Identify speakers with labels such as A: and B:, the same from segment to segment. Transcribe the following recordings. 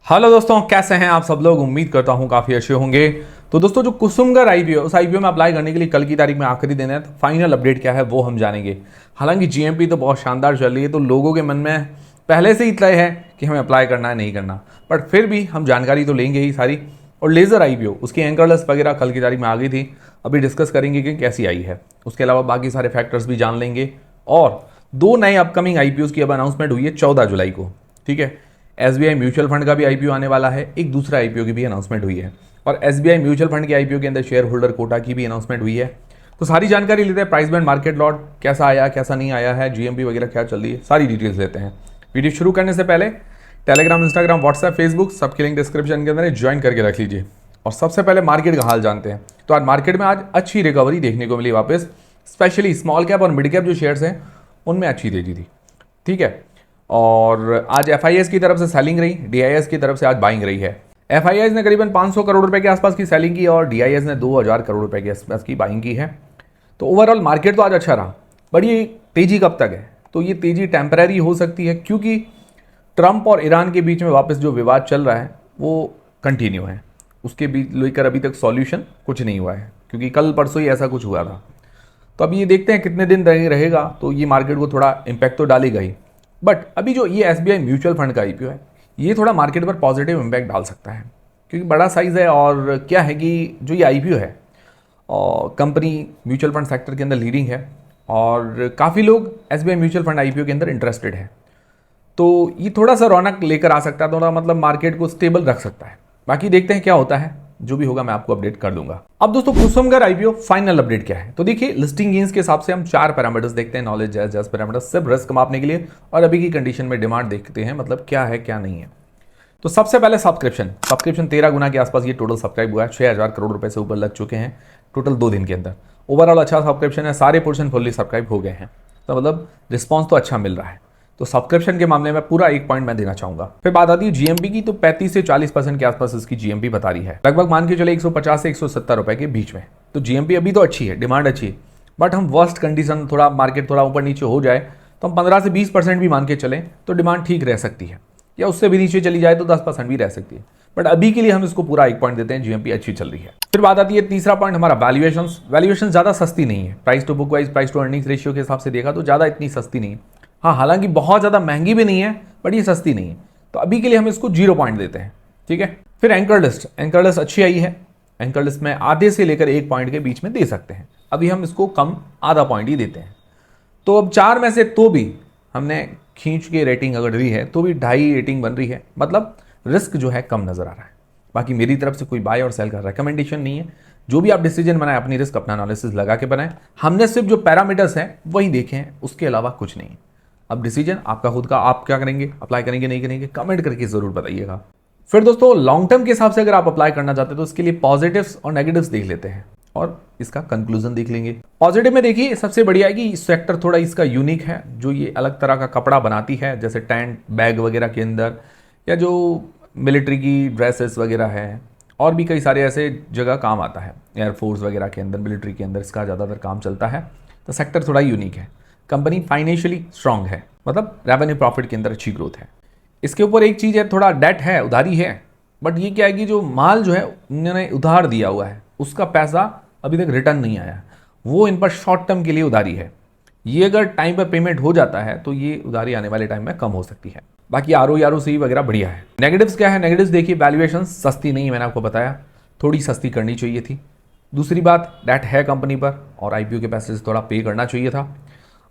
A: Hello दोस्तों, कैसे हैं आप सब लोग। उम्मीद करता हूं काफ़ी अच्छे होंगे। तो दोस्तों, जो कुसुमगर आईपीओ, उस आईपीओ में अप्लाई करने के लिए कल की तारीख में आखिरी दिन है। तो फाइनल अपडेट क्या है वो हम जानेंगे। हालांकि जीएमपी तो बहुत शानदार चल रही है, तो लोगों के मन में पहले से ही तय है कि हमें अप्लाई करना है नहीं करना, बट फिर भी हम जानकारी तो लेंगे ही सारी। और लेज़र आईपीओ, उसकी एंकर लिस्ट वगैरह कल की तारीख में आ गई थी, अभी डिस्कस करेंगे कि कैसी आई है। उसके अलावा बाकी सारे फैक्टर्स भी जान लेंगे। और दो नए अपकमिंग आईपीओ की अब अनाउंसमेंट हुई है 14 जुलाई को। ठीक है, एसबीआई म्यूचुअल फंड का भी आईपीओ आने वाला है, एक दूसरा आईपीओ की भी अनाउंसमेंट हुई है, और एसबीआई म्यूचुअल फंड के आईपीओ के अंदर शेयर होल्डर कोटा की भी अनाउंसमेंट हुई है। तो सारी जानकारी लेते हैं। प्राइस बैंड, मार्केट लॉट कैसा आया, कैसा नहीं आया है, जीएमपी वगैरह क्या चल रही है, सारी डिटेल्स लेते हैं। वीडियो शुरू करने से पहले टेलीग्राम, इंस्टाग्राम, व्हाट्सएप, फेसबुक सबके लिंक डिस्क्रिप्शन के अंदर ज्वाइन करके रख लीजिए। और सबसे पहले मार्केट का हाल जानते हैं। तो आज मार्केट में आज अच्छी रिकवरी देखने को मिली वापस, स्पेशली स्मॉल कैप और मिड कैप जो शेयर्स हैं उनमें अच्छी तेजी थी। ठीक है, और आज एफआईएस की तरफ से सेलिंग रही, डीआईएस की तरफ से आज बाइंग रही है। एफआईएस ने करीबन 500 करोड़ रुपए के आसपास की सेलिंग की और डीआईएस ने 2000 करोड़ रुपए के आसपास की बाइंग की है। तो ओवरऑल मार्केट तो आज अच्छा रहा। बड़ी तेजी कब तक है? तो ये तेजी टेम्पररी हो सकती है, क्योंकि ट्रंप और ईरान के बीच में वापस जो विवाद चल रहा है वो कंटिन्यू है। उसके बीच लेकर अभी तक सॉल्यूशन कुछ नहीं हुआ है, क्योंकि कल परसों ही ऐसा कुछ हुआ था। तो अभी ये देखते हैं कितने दिन रहेगा। तो ये मार्केट को थोड़ा इम्पैक्ट तो डालेगा ही, बट अभी जो ये एसबीआई म्यूचुअल फंड का आईपीओ है, ये थोड़ा मार्केट पर पॉजिटिव इम्पैक्ट डाल सकता है, क्योंकि बड़ा साइज है। और क्या है कि जो ये आईपीओ है, और कंपनी म्यूचुअल फंड सेक्टर के अंदर लीडिंग है, और काफ़ी लोग एसबीआई म्यूचुअल फंड आईपीओ के अंदर इंटरेस्टेड है। तो ये थोड़ा सा रौनक लेकर आ सकता है, थोड़ा मतलब मार्केट को स्टेबल रख सकता है। बाकी देखते हैं क्या होता है, जो भी होगा मैं आपको अपडेट कर दूंगा। अब दोस्तों, कुसुमगर आईपीओ फाइनल अपडेट क्या है? तो देखिए, लिस्टिंग गेन्स के हिसाब से हम 4 पैरामीटर्स देखते हैं, नॉलेज, जैज पैरामीटर्स, सिर्फ रिस्क मापने के लिए, और अभी की कंडीशन में डिमांड देखते हैं, मतलब क्या है क्या नहीं है। तो सबसे पहले सब्सक्रिप्शन 13 गुना के आसपास ये टोटल सब्सक्राइब हुआ है। 6000 करोड़ रुपए से ऊपर लग चुके हैं टोटल 2 दिन के अंदर। ओवरऑल अच्छा सब्सक्रिप्शन है, सारे पोर्शन फुल्ली सब्सक्राइब हो गए हैं, तो मतलब रिस्पॉन्स तो अच्छा मिल रहा है। तो सब्सक्रिप्शन के मामले में पूरा 1 पॉइंट मैं देना चाहूंगा। फिर बात आती है जीएमपी की, तो 35 से 40% के आसपास इसकी जीएमपी बता रही है, लगभग मान के चले 150 से 170 रुपए के बीच में। तो जीएमपी अभी तो अच्छी है, डिमांड अच्छी है, बट हम वर्स्ट कंडीशन, थोड़ा मार्केट थोड़ा ऊपर नीचे हो जाए तो हम 15 से 20% भी मान के चलें तो डिमांड ठीक रह सकती है, या उससे भी नीचे चली जाए तो 10% भी रह सकती है। बट अभी के लिए हम इसको पूरा 1 पॉइंट देते हैं, जीएमपी अच्छी चल रही है। फिर बात आती है तीसरा पॉइंट हमारा, वैल्यूएशन ज़्यादा सस्ती नहीं है। Price to book wise, price to earnings ratio के हिसाब से देखा तो ज़्यादा इतनी सस्ती नहीं है। हाँ, हालांकि बहुत ज़्यादा महंगी भी नहीं है, बट ये सस्ती नहीं है। तो अभी के लिए हम इसको 0 पॉइंट देते हैं। ठीक है, फिर एंकर लिस्ट अच्छी आई है। एंकर लिस्ट में आधे से लेकर 1 पॉइंट के बीच में दे सकते हैं, अभी हम इसको कम आधा पॉइंट ही देते हैं। तो अब 4 में से तो भी हमने खींच के रेटिंग अगर दी है तो भी 2.5 रेटिंग बन रही है, मतलब रिस्क जो है कम नजर आ रहा है। बाकी मेरी तरफ से कोई बाय और सेल का रिकमेंडेशन नहीं है। जो भी आप डिसीजन बनाए अपनी रिस्क अपना एनालिसिस लगा के बनाएं। हमने सिर्फ जो पैरामीटर्स हैं वही देखे हैं, उसके अलावा कुछ नहीं। अब डिसीजन आपका खुद का, आप क्या करेंगे, अप्लाई करेंगे नहीं करेंगे, कमेंट करके जरूर बताइएगा। फिर दोस्तों, लॉन्ग टर्म के हिसाब से अगर आप अप्लाई करना चाहते हैं तो इसके लिए पॉजिटिव्स और नेगेटिव्स देख लेते हैं और इसका कंक्लूजन देख लेंगे। पॉजिटिव में देखिए, सबसे बढ़िया है कि सेक्टर थोड़ा इसका यूनिक है, जो ये अलग तरह का कपड़ा बनाती है, जैसे टेंट बैग वगैरह के अंदर, या जो मिलिट्री की ड्रेसेस वगैरह है, और भी कई सारे ऐसे जगह काम आता है। एयरफोर्स वगैरह के अंदर, मिलिट्री के अंदर इसका ज़्यादातर काम चलता है। तो सेक्टर थोड़ा यूनिक है। कंपनी फाइनेंशियली स्ट्रांग है, मतलब रेवेन्यू प्रॉफिट के अंदर अच्छी ग्रोथ है। इसके ऊपर एक चीज़ है, थोड़ा डेट है, उधारी है, बट ये क्या है कि जो माल जो है उन्होंने उधार दिया हुआ है, उसका पैसा अभी तक रिटर्न नहीं आया, वो इन पर शॉर्ट टर्म के लिए उधारी है। ये अगर टाइम पर पेमेंट हो जाता है तो ये उधारी आने वाले टाइम में कम हो सकती है। बाकी ROE वगैरह बढ़िया है। नेगेटिव्स क्या है? नेगेटिव्स देखिए, वैल्यूएशन सस्ती नहीं है, मैंने आपको बताया, थोड़ी सस्ती करनी चाहिए थी। दूसरी बात, डेट है कंपनी पर और आईपीओ के पैसे से थोड़ा पे करना चाहिए था।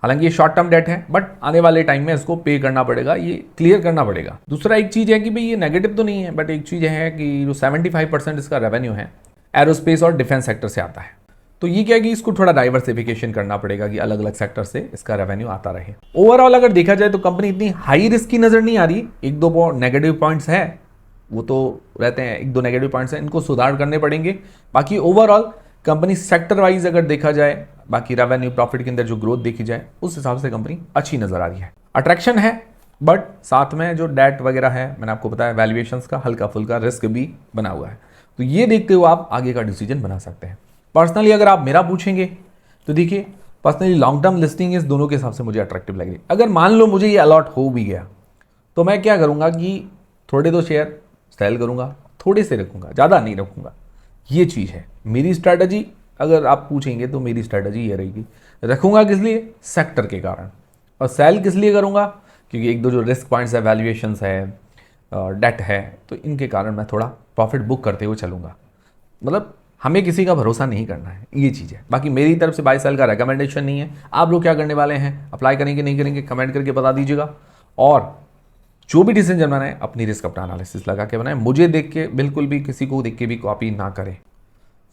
A: हालांकि ये शॉर्ट टर्म डेट है, बट आने वाले टाइम में इसको पे करना पड़ेगा, ये क्लियर करना पड़ेगा। दूसरा एक चीज़ है कि भाई ये नेगेटिव तो नहीं है, बट एक चीज़ है कि जो 75% इसका रेवेन्यू है एरोस्पेस और डिफेंस सेक्टर से आता है। तो ये क्या है कि इसको थोड़ा डाइवर्सिफिकेशन करना पड़ेगा कि अलग अलग सेक्टर से इसका रेवेन्यू आता रहे। ओवरऑल अगर देखा जाए तो कंपनी इतनी हाई रिस्क की नजर नहीं आ रही। 1-2 नेगेटिव पॉइंट्स है, वो तो रहते हैं, 1-2 नेगेटिव पॉइंट्स हैं, इनको सुधार करने पड़ेंगे। बाकी ओवरऑल कंपनी सेक्टर वाइज अगर देखा जाए, बाकी रेवेन्यू प्रॉफिट के अंदर जो ग्रोथ देखी जाए, उस हिसाब से कंपनी अच्छी नजर आ रही है। अट्रैक्शन है, बट साथ में जो डेट वगैरह है, मैंने आपको बताया, वैल्यूएशंस का हल्का फुल्का रिस्क भी बना हुआ है। तो ये देखते हुए आप आगे का डिसीजन बना सकते हैं। पर्सनली अगर आप मेरा पूछेंगे तो देखिए, पर्सनली लॉन्ग टर्म लिस्टिंग इस दोनों के हिसाब से मुझे अट्रैक्टिव लगी। अगर मान लो मुझे ये अलॉट हो भी गया तो मैं क्या करूंगा कि थोड़े तो शेयर सेल करूँगा, थोड़े से रखूँगा, ज़्यादा नहीं रखूँगा। ये चीज़ है मेरी स्ट्रैटेजी। अगर आप पूछेंगे तो मेरी स्ट्रैटेजी ये रहेगी, रखूँगा किस लिए, सेक्टर के कारण, और सेल किस लिए करूँगा, क्योंकि एक दो जो रिस्क पॉइंट्स है, वैल्यूएशंस है, डेट है, तो इनके कारण मैं थोड़ा प्रॉफिट बुक करते हुए चलूँगा। मतलब हमें किसी का भरोसा नहीं करना है, ये चीज़ है। बाकी मेरी तरफ से बाय सेल का रिकमेंडेशन नहीं है। आप लोग क्या करने वाले हैं, अप्लाई करेंगे नहीं करेंगे, कमेंट करके बता दीजिएगा। और जो भी डिसीजन बनाए अपनी रिस्क अपना एनालिसिस लगा के बनाए, मुझे देख के बिल्कुल भी किसी को देख के भी कॉपी ना करें।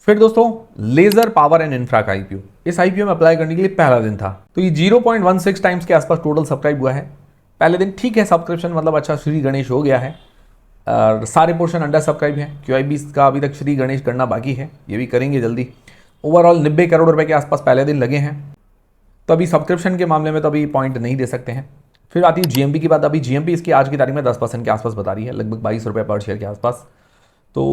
A: फिर दोस्तों लेजर पावर एंड इंफ्रा का आईपीओ, इस आईपीओ में अप्लाई करने के लिए पहला दिन था, तो ये 0.16 टाइम्स के आसपास टोटल सब्सक्राइब हुआ है पहले दिन। ठीक है, सब्सक्रिप्शन मतलब अच्छा श्री गणेश हो गया है, और सारे पोर्शन अंडर सब्सक्राइब है। QIB का अभी तक श्री गणेश करना बाकी है, ये भी करेंगे जल्दी। ओवरऑल 90 करोड़ रुपए के आसपास पहले दिन लगे हैं, तो अभी सब्सक्रिप्शन के मामले में तो अभी पॉइंट नहीं दे सकते हैं। फिर आती है GMP की बात। अभी GMP इसकी आज की तारीख में 10% के आसपास बता रही है, लगभग 22 रुपये पर शेयर के आसपास। तो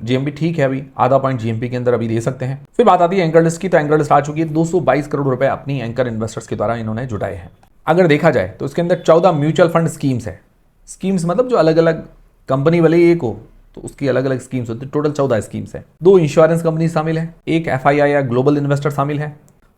A: GMP ठीक है, अभी आधा पॉइंट GMP के अंदर अभी दे सकते हैं। फिर बात आती है एंकर लिस्ट की, तो एंकर लिस्ट आ चुकी है। 222 करोड़ रुपए अपनी एंकर इन्वेस्टर्स के द्वारा इन्होंने जुटाए हैं। अगर देखा जाए तो इसके अंदर 14 म्यूचुअल फंड स्कीम्स है। स्कीम्स मतलब जो अलग अलग कंपनी वाले एक हो तो उसकी अलग अलग स्कीम्स होती है। टोटल 14 स्कीम्स है। 2 इंश्योरेंस कंपनी शामिल है, एक FII या ग्लोबल इन्वेस्टर शामिल है,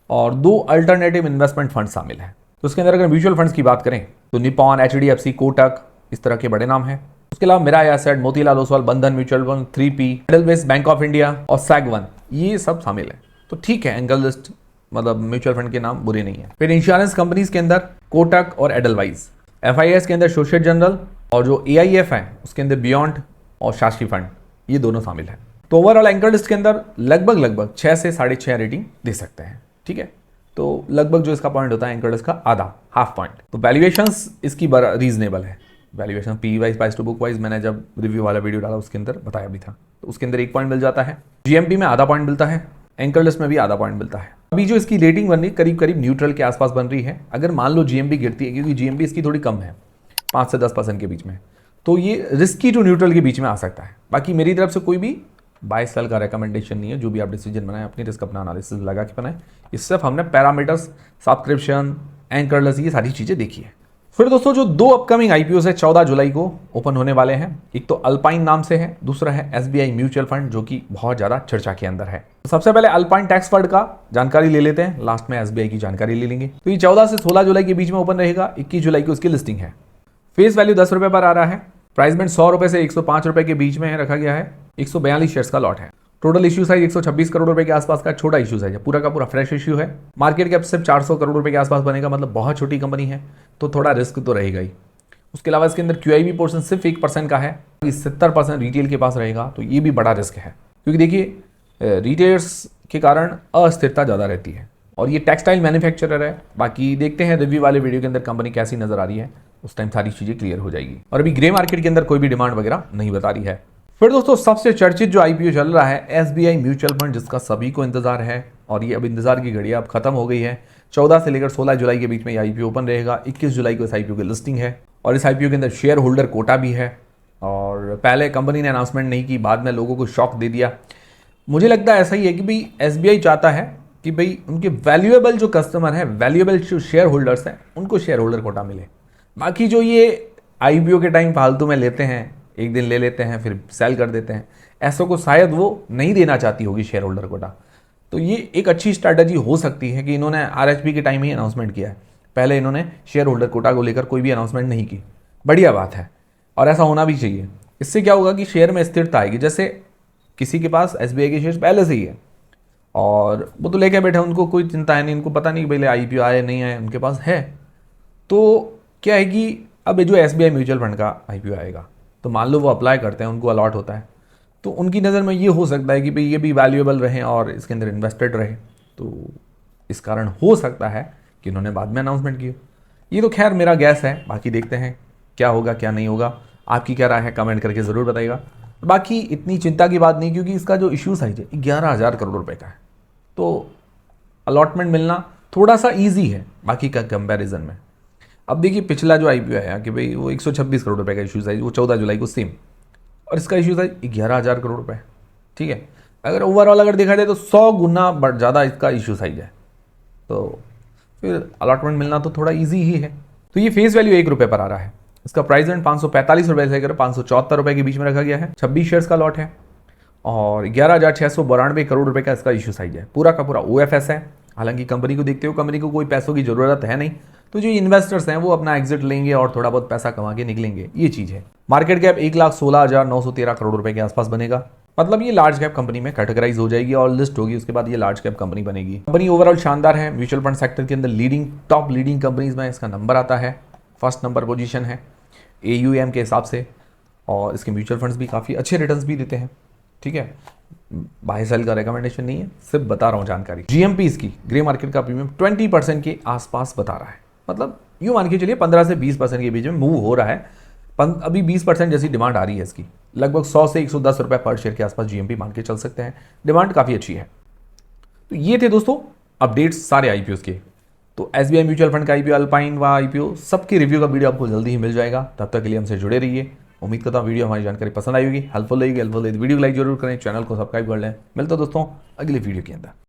A: और 2 अल्टरनेटिव इन्वेस्टमेंट फंड शामिल है। तो उसके अंदर अगर म्यूचुअल फंड्स की बात करें तो निपॉन, HDFC, कोटक, इस तरह के बड़े नाम हैं। उसके अलावा मिराई एसेट, मोतीलाल ओसवाल, बंधन mutual fund, 3P, edelweiss, bank of India और सैग1, ये सब शामिल है। तो ठीक है, एंगल लिस्ट मतलब म्यूचुअल फंड के नाम बुरे नहीं है। फिर इंश्योरेंस कंपनीज के अंदर कोटक और एडलवाइज, FIS के अंदर सोशल जनरल, और जो AIF है उसके अंदर बियॉन्ड और शास्त्री फंड, ये दोनों शामिल है। तो ओवरऑल एंकर लिस्ट के अंदर लगभग 6 से 6.5 रेटिंग दे सकते हैं। ठीक है, तो लगभग जो इसका पॉइंट होता है एंकर लिस्ट का आधा, हाफ पॉइंट। तो वैल्यूएशंस इसकी बड़ा रीजनेबल है। Valuation PE wise, price to book wise, मैंने जब रिव्यू वाला वीडियो डाला उसके अंदर बताया भी था। तो उसके अंदर 1 पॉइंट मिल जाता है, GMP में आधा पॉइंट मिलता है, एंकर लिस्ट में भी आधा पॉइंट मिलता है। अभी जो इसकी रेटिंग बन रही है करीब करीब न्यूट्रल के आसपास बन रही है। अगर मान लो GMP गिरती है, क्योंकि GMP इसकी थोड़ी कम है, 5 से 10% के बीच में, तो ये रिस्की टू न्यूट्रल के बीच में आ सकता है। बाकी मेरी तरफ से कोई भी बाय सेल का रिकमेंडेशन नहीं है। जो भी आप डिसीजन बनाए अपनी रिस्क अपना एनालिसिस लगा के बनाए। इस सिर्फ हमने पैरामीटर्स, सब्सक्रिप्शन, एंकर लिस्ट, ये सारी चीज़ें देखी है। फिर दोस्तों जो 2 अपकमिंग IPOs है 14 जुलाई को ओपन होने वाले हैं। एक तो अल्पाइन नाम से है, दूसरा है SBI म्यूचुअल फंड, जो कि बहुत ज़्यादा चर्चा के अंदर है। तो सबसे पहले अल्पाइन टैक्स फंड का जानकारी ले लेते हैं, लास्ट में SBI की जानकारी ले लेंगे। तो ये 14 से 16 जुलाई के बीच में ओपन रहेगा। 21 जुलाई को इसकी लिस्टिंग है। फेस वैल्यू 10 रुपये पर आ रहा है। प्राइस बैंड 100 रुपये से 105 रुपये के बीच में रखा गया है। 142 शेयर्स का लॉट है। टोटल इश्यू साइज 126 करोड़ रुपए के आसपास का छोटा इश्यू साइज है, पूरा का पूरा फ्रेश इश्यू है। मार्केट कैप सिर्फ 400 करोड़ रुपए के आसपास बनेगा, मतलब बहुत छोटी कंपनी है, तो थोड़ा रिस्क तो रहेगा ही। उसके अलावा इसके अंदर QIB पोर्शन सिर्फ 1% का है, 70% रिटेल के पास रहेगा, तो ये भी बड़ा रिस्क है। क्योंकि देखिए रिटेलर्स के कारण अस्थिरता ज़्यादा रहती है, और ये टेक्सटाइल मैन्युफैक्चरर है। बाकी देखते हैं रिव्यू वाले वीडियो के अंदर कंपनी कैसी नज़र आ रही है, उस टाइम सारी चीज़ें क्लियर हो जाएगी। और अभी ग्रे मार्केट के अंदर कोई भी डिमांड वगैरह नहीं बता रही है। फिर दोस्तों सबसे चर्चित जो IPO चल रहा है SBI म्यूचुअल फंड, जिसका सभी को इंतजार है, और ये अब इंतजार की घड़ी अब खत्म हो गई है। 14 से लेकर 16 जुलाई के बीच में ये IPO ओपन रहेगा। 21 जुलाई को इस IPO की लिस्टिंग है, और इस IPO के अंदर शेयर होल्डर कोटा भी है। और पहले कंपनी ने अनाउंसमेंट नहीं की, बाद में लोगों को शॉक दे दिया। मुझे लगता है ऐसा ही है कि भाई SBI चाहता है कि भाई उनके वैल्यूएबल जो कस्टमर है, वैल्यूएबल जो शेयर होल्डर्स हैं, उनको शेयर होल्डर कोटा मिले। बाकी जो ये IPO के टाइम फालतू में लेते हैं, एक दिन ले लेते हैं फिर सेल कर देते हैं, ऐसों को शायद वो नहीं देना चाहती होगी शेयर होल्डर कोटा। तो ये एक अच्छी स्ट्रैटेजी हो सकती है कि इन्होंने RHP के टाइम ही अनाउंसमेंट किया है। पहले इन्होंने शेयर होल्डर कोटा को लेकर कोई भी अनाउंसमेंट नहीं की। बढ़िया बात है, और ऐसा होना भी चाहिए। इससे क्या होगा कि शेयर में स्थिरता आएगी। जैसे किसी के पास SBI के शेयर पहले से ही है, और वो तो लेके बैठे, उनको कोई चिंता है नहीं, उनको पता नहीं कि पहले IPO आए नहीं आए, उनके पास है। तो क्या है कि अब जो SBI म्यूचुअल फंड का IPO आएगा, तो मान लो वो अप्लाई करते हैं, उनको अलॉट होता है, तो उनकी नज़र में ये हो सकता है कि भाई ये भी वैल्यूएबल रहे और इसके अंदर इन्वेस्टेड रहे। तो इस कारण हो सकता है कि इन्होंने बाद में अनाउंसमेंट की। ये तो खैर मेरा गैस है, बाकी देखते हैं क्या होगा क्या नहीं होगा। आपकी क्या राय है कमेंट करके ज़रूर बताइएगा। बाकी इतनी चिंता की बात नहीं, क्योंकि इसका जो इशू साइज है 11,000 करोड़ रुपए का है, तो अलॉटमेंट मिलना थोड़ा सा ईजी है बाकी का कंपैरिजन में। अब देखिए पिछला जो IPO आया कि भाई वो 126 करोड़ रुपए का इशू साइज, वो 14 जुलाई को सेम, और इसका इशू साइज 11,000 करोड़ रुपए। ठीक है, अगर ओवरऑल अगर देखा जाए तो 100 गुना ज़्यादा इसका इशू साइज है, तो फिर अलॉटमेंट मिलना तो थोड़ा ईजी ही है। तो ये फेस वैल्यू 1 रुपये पर आ रहा है। इसका प्राइस रेंज 545 रुपये से लेकर 574 रुपये के बीच में रखा गया है। 26 शेयर्स का लॉट है और 11,692 करोड़ रुपए का इसका इशू साइज है। पूरा का पूरा OFS है। हालांकि कंपनी को देखते हो, कंपनी को कोई पैसों की जरूरत है नहीं, तो जो इन्वेस्टर्स हैं वो अपना एग्जिट लेंगे और थोड़ा बहुत पैसा कमा के निकलेंगे, ये चीज़ है। मार्केट कैप 1,16,913 करोड़ रुपए के आसपास बनेगा। मतलब ये लार्ज कैप कंपनी में कैटेगराइज हो जाएगी और लिस्ट होगी, उसके बाद ये लार्ज कैप कंपनी बनेगी। कंपनी ओवरऑल शानदार है। म्यूचुअल फंड सेक्टर के अंदर टॉप लीडिंग कंपनीज में इसका नंबर आता है, फर्स्ट नंबर पोजीशन है AUM के हिसाब से। और इसके म्यूचुअल फंड्स भी काफ़ी अच्छे रिटर्न्स भी देते हैं। ठीक है, बाय सेल का रिकमेंडेशन नहीं है, सिर्फ बता रहा हूँ जानकारी। GMP इसकी ग्रे मार्केट का प्रीमियम 20% के आसपास बता रहा है। मतलब यूँ मान के चलिए 15 से 20% के बीच में मूव हो रहा है। अभी 20% जैसी डिमांड आ रही है इसकी। लगभग 100 से 110 रुपये पर शेयर के आसपास GMP मान के चल सकते हैं। डिमांड काफ़ी अच्छी है। तो ये थे दोस्तों अपडेट्स सारे IPOs के। तो SBI म्यूचुअल फंड का IPO, अल्पाइन व IPO सबके रिव्यू का वीडियो आपको जल्दी ही मिल जाएगा। तब तक के लिए हमसे जुड़े रहिए। उम्मीद करता हूँ वीडियो हमारी जानकारी पसंद आई होगी, हेल्पफुल रहेगी। वीडियो को लाइक जरूर करें, चैनल को सब्सक्राइब कर लें। मिलता है दोस्तों अगली वीडियो के अंदर।